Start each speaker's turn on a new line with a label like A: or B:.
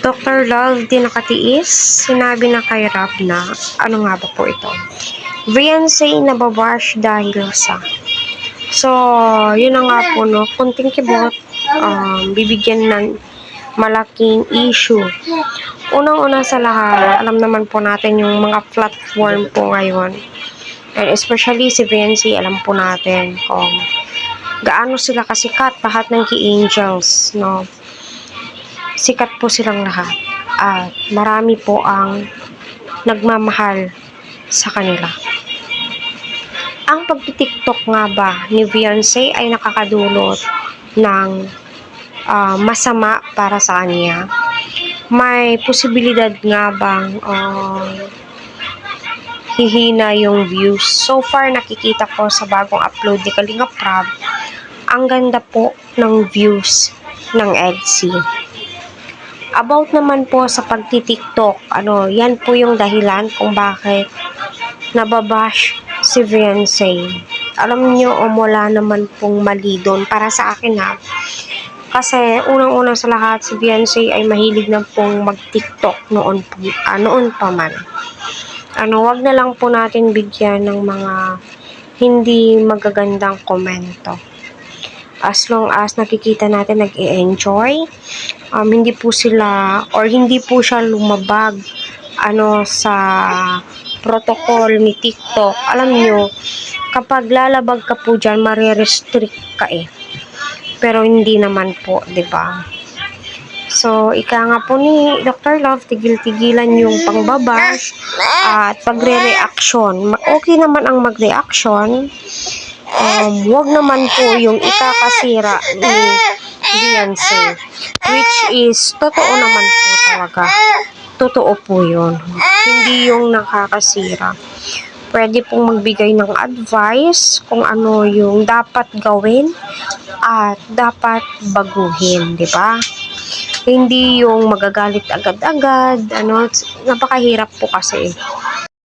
A: Dr. Love di nakatiis, sinabi na kay Rap na, ano nga ba po ito? Beyonce nababash dahil sa. So, yun na nga po, no, kunting kibot, bibigyan ng malaking issue. Unang-una sa lahat, alam naman po natin yung mga platform po ngayon. And especially si Beyonce, alam po natin kung gaano sila kasikat, lahat ng K-Angels, no? Sikat po silang lahat. At marami po ang nagmamahal sa kanila. Ang pagtitiktok nga ba ni Beyonce ay nakakadulot ng masama para sa kanya? May posibilidad nga bang hihina yung views? So far, nakikita ko sa bagong upload ni Kalinga Prab, ang ganda po ng views ng EDC. About naman po sa pagtitiktok, yan po yung dahilan kung bakit nababash si Beyonce. Alam niyo, wala naman pong mali doon para sa akin, ha. Kasi unang-una sa lahat, si Beyonce ay mahilig na pong mag-TikTok noon pa man. Wag na lang po natin bigyan ng mga hindi magagandang komento. As long as nakikita natin nag-e-enjoy, hindi po sila or hindi po siya lumabag sa protocol ni TikTok. Alam nyo, kapag lalabag ka po dyan, marirestrict ka eh. Pero hindi naman po, 'di ba? So, ika nga po ni Dr. Love, tigil-tigilan yung pangbabash at pagre-reaction. Okay naman ang mag-reaction. Wag naman po yung ikakasira ni Beyonce, which is totoo naman po talaga. Totoo po yun. Hindi yung nakakasira. Pwede pong magbigay ng advice kung ano yung dapat gawin at dapat baguhin, di ba? Hindi yung magagalit agad-agad, napakahirap po kasi.